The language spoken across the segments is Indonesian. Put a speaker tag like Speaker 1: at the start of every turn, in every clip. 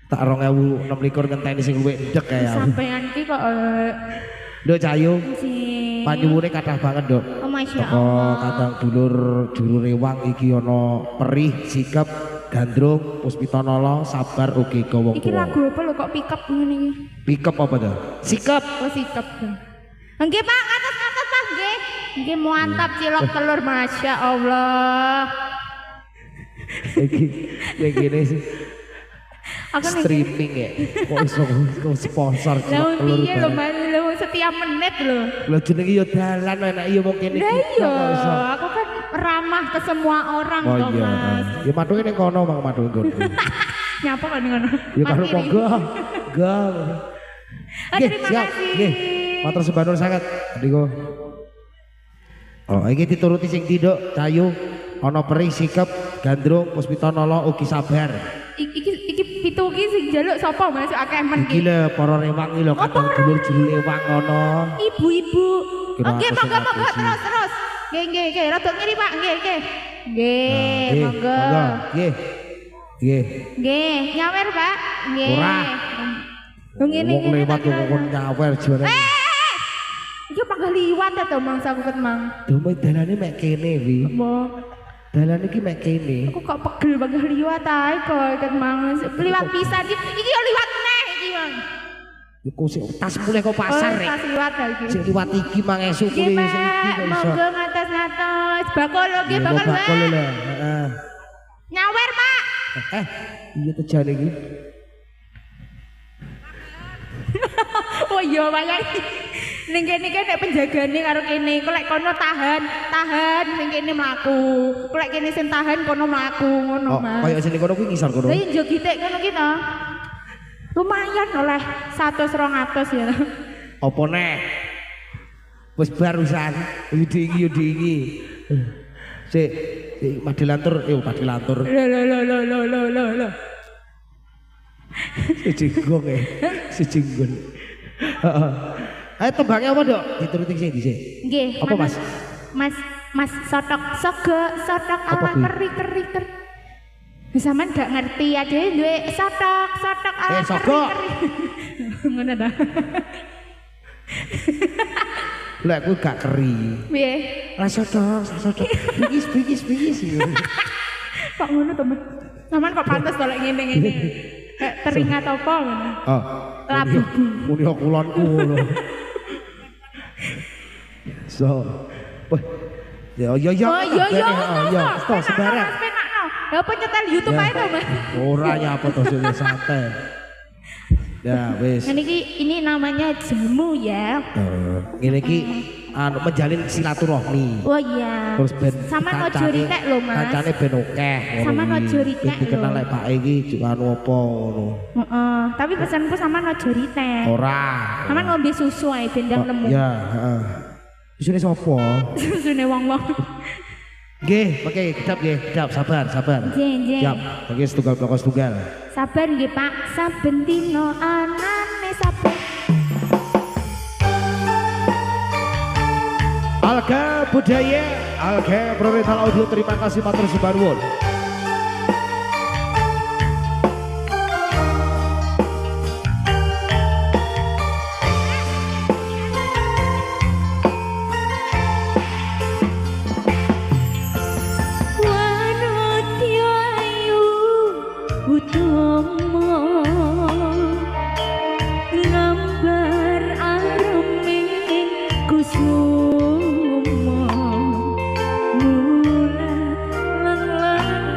Speaker 1: Tak 2026 ngenteni sing luwih ndek kae.
Speaker 2: Sampeyan iki kok
Speaker 1: Nduk Cayu.
Speaker 2: sih.
Speaker 1: Panyuwune kathah banget, Nduk.
Speaker 2: Oh Masya
Speaker 1: Teko
Speaker 2: Allah.
Speaker 1: kadang dulur juru rewang iki ana perih, sikep, gandrung, puspitanala, sabar ugi wong
Speaker 2: Iki
Speaker 1: tuwa.
Speaker 2: lagu apa lho kok pick up ngene iki?
Speaker 1: Pikep apa to? Sikep.
Speaker 2: Oh sikap. Nggih Pak, atas Pak nggih. Nggih mantap cilok telur Masya Allah.
Speaker 1: Iki yang gini sih.
Speaker 2: Aku nih.
Speaker 1: Streaming ya. Kok iso sponsor
Speaker 2: Lah
Speaker 1: cilok telur
Speaker 2: piye lho
Speaker 1: bareng.
Speaker 2: Mas lho setiap menit lho.
Speaker 1: Lah jenenge yo dalan enak iya mung kene
Speaker 2: Lah
Speaker 1: iki,
Speaker 2: iya,
Speaker 1: kok iso.
Speaker 2: aku kan ramah ke semua orang
Speaker 1: Oh
Speaker 2: kok
Speaker 1: iya.
Speaker 2: Mas.
Speaker 1: Ya matunge ning kono Mang matunge kono.
Speaker 2: Nyapa kok ning ngono.
Speaker 1: Ya karo
Speaker 2: Mas Iri.
Speaker 1: monggo. Ga.
Speaker 2: Terima kasih.
Speaker 1: Nggih. Matur sembah nuwun sanget. Ndiko. Oh, iki dituruti sing tidak Cayu, ana perih sikep, gandrung, puspitanala ugi sabar.
Speaker 2: Iki pitu iki sing njaluk sapa Mas akeh men
Speaker 1: Iki
Speaker 2: iki.
Speaker 1: lho para rewang iki lho kadang dulur juru rewang ana.
Speaker 2: Ibu-ibu.
Speaker 1: Kira
Speaker 2: Oke,
Speaker 1: aku sing
Speaker 2: monggo
Speaker 1: ngapusi.
Speaker 2: terus. Nggih. Rada ngiri Pak, nggih. Nggih,
Speaker 1: Nggih,
Speaker 2: monggo.
Speaker 1: Nggih. Nggih.
Speaker 2: Nggih, nyawer Pak. Nggih.
Speaker 1: Ora.
Speaker 2: Wong ngene
Speaker 1: Wong lewat kok kon nyawer juara.
Speaker 2: Iki panggah liwat ta to Mang saku ket Mang.
Speaker 1: Domai dalane mek kene wi.
Speaker 2: Mbok,
Speaker 1: Dalan iki mek kene.
Speaker 2: aku kok pegel panggah liwat ae kok ket Mang. Liwat pisan iki yo liwat neh iki Mang.
Speaker 1: Iku sik tas mulih kok pasar rek.
Speaker 2: Pas liwat ta iki.
Speaker 1: Sik liwat iki mang esuk
Speaker 2: Nggih,
Speaker 1: kuwi sing iki
Speaker 2: Pak.
Speaker 1: kok iso.
Speaker 2: Monggo ngatos-ngatos. Bakul lho nggih,
Speaker 1: Ya,
Speaker 2: bakul
Speaker 1: bakul
Speaker 2: Pak.
Speaker 1: lho. Heeh.
Speaker 2: Nyawer Pak.
Speaker 1: Iya tejane iki.
Speaker 2: Oh iya wayang. Ning kene iki nek penjagane karo kene, kok lek kono tahan, ning kene mlaku. Kok lek kene sing tahan kono mlaku ngono,
Speaker 1: Oh,
Speaker 2: Mas.
Speaker 1: kaya sini kono kuwi ngisor kono.
Speaker 2: Lah iya gitik ngono ki to. Lumayan oleh 100-200 ya.
Speaker 1: Apa neh? Wis barusan. Yo dingi. Sik madilantur, madilantur.
Speaker 2: Lho.
Speaker 1: Sejinggong ya. Sejinggong. Heeh. Ayo tembangnya apa, Dok? Dituruti sing dhisik.
Speaker 2: Nggih.
Speaker 1: Apa, Mas?
Speaker 2: Mas sotok sotok
Speaker 1: Apa
Speaker 2: ala
Speaker 1: kuwi?
Speaker 2: keri. Sampeyan gak ngerti ada duwe sotok ala
Speaker 1: sogo.
Speaker 2: keri. Ngono ta.
Speaker 1: Lek kuwi gak keri.
Speaker 2: Piye?
Speaker 1: Rasa dong. Bingis.
Speaker 2: Kok ngono to, Mas? Sampeyan kok pantes to lek ngene-ngene. Teringat apa ngono?
Speaker 1: Oh.
Speaker 2: Labu.
Speaker 1: Muni kulonku ngono. So. Wah. Ya.
Speaker 2: Oh iya.
Speaker 1: Sto sembarang.
Speaker 2: Ya apa nyetel YouTube ae to, Mas?
Speaker 1: Ora nyapa to sing santai. Ya wis.
Speaker 2: Nah, ini namanya jamu ya.
Speaker 1: Ngene iki anu menjalin silaturahmi.
Speaker 2: Oh iya.
Speaker 1: Terus ben
Speaker 2: Sama
Speaker 1: kancane-
Speaker 2: nojo ritek lho, Mas.
Speaker 1: Kancane ben akeh ngono.
Speaker 2: Sama
Speaker 1: kuwi.
Speaker 2: nojo ritek
Speaker 1: Ben dikenal
Speaker 2: lho.
Speaker 1: lek Pak iki juga anu apa ngono.
Speaker 2: Heeh, tapi pesanku sama nojo ritek.
Speaker 1: Ora.
Speaker 2: Sama ngombe susu ae bendang
Speaker 1: Oh,
Speaker 2: lemu.
Speaker 1: ya, heeh. Isune sapa?
Speaker 2: Susune wong-wong.
Speaker 1: Nggih, oke, kedap, sabar.
Speaker 2: Nggih.
Speaker 1: Siap, oke setunggal blokos tunggal.
Speaker 2: Sabar nggih, Pak. Saben dino anane sabar.
Speaker 1: Alga Budaya, Alga Prioritas Audio, terima kasih matur sembah nuwun.
Speaker 2: Wanodya ayu utama ngambar areming kusuma mulat lan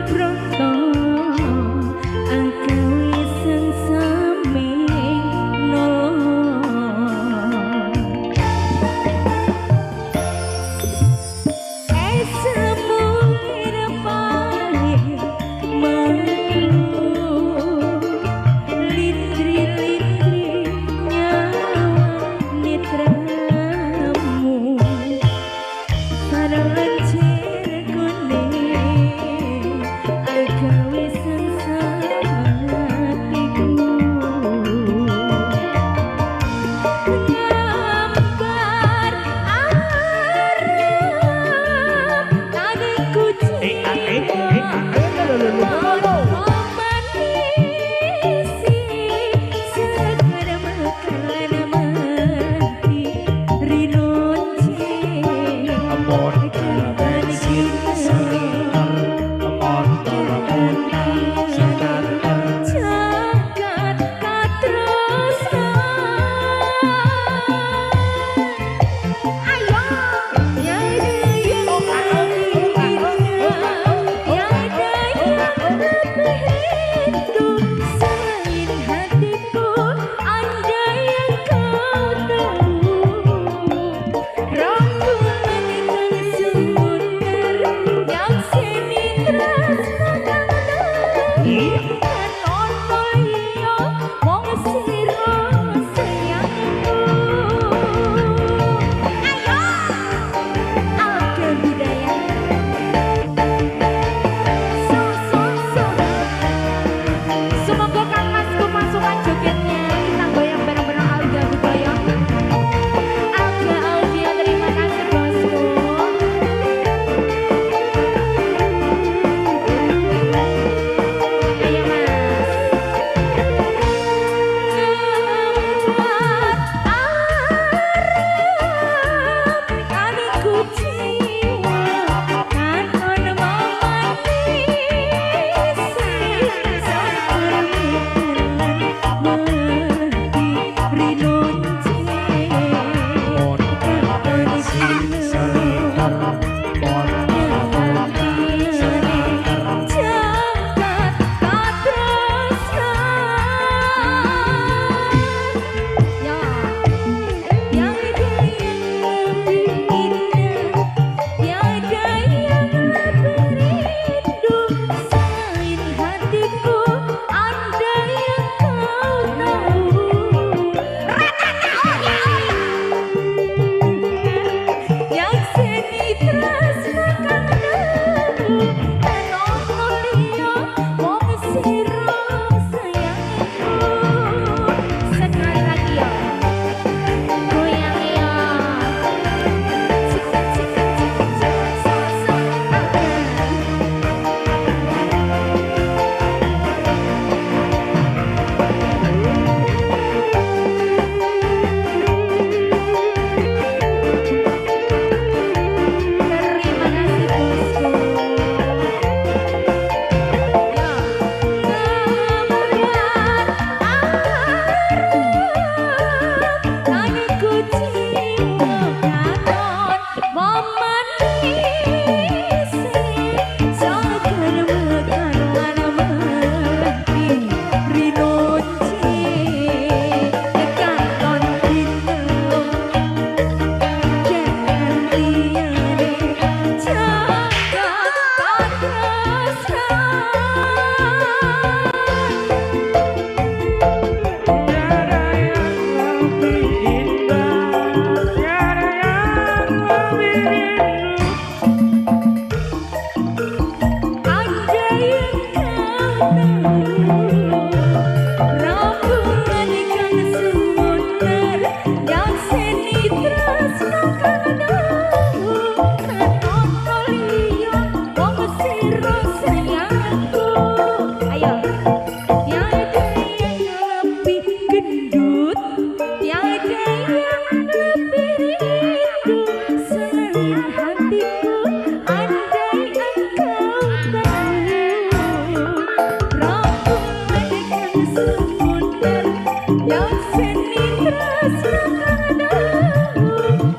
Speaker 2: yang seni tresna kadalu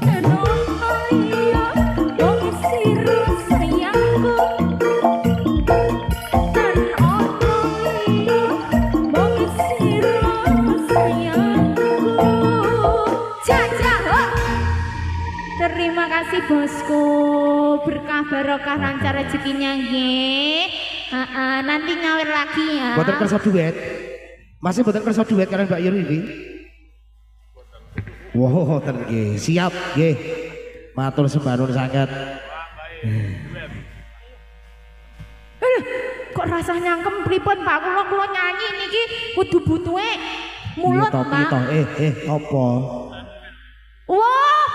Speaker 2: eno ayo wong sira sayangku kan ono iyo wong sira sayangku jajah terima kasih bosku berkah barokah lancar rezekinya nggih nanti ngawir lagi ya
Speaker 1: Boten kersa duet. Masih boten kersa duet kalian Mbak Yuri ini. Wow, nggih. Siap nggih. Matur sembah nuwun sanget.
Speaker 2: Kok rasa nyangkem pripun Pak kula nyanyi niki kudu butuhe mulut Pak.
Speaker 1: Apa?
Speaker 2: Wah.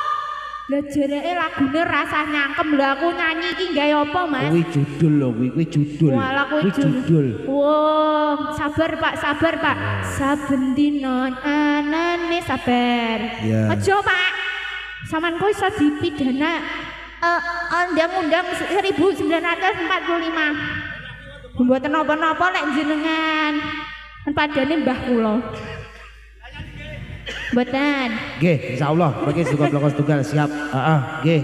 Speaker 2: Lah jereke lagune rasa nyangkem lho aku nyanyi iki gawe apa Mas?
Speaker 1: Kuwi judul lho kuwi judul.
Speaker 2: Walah kuwi
Speaker 1: judul.
Speaker 2: Wah, sabar Pak. Saben dina anane sabar.
Speaker 1: Yeah.
Speaker 2: Aja Pak. Saman kowe iso dipidana undang-undang 1945. Mboten napa-napa lek jenengan padane mbah kula. Mboten.
Speaker 1: Nggih, insyaallah. Bagi juga blokos tunggal siap. Nggih.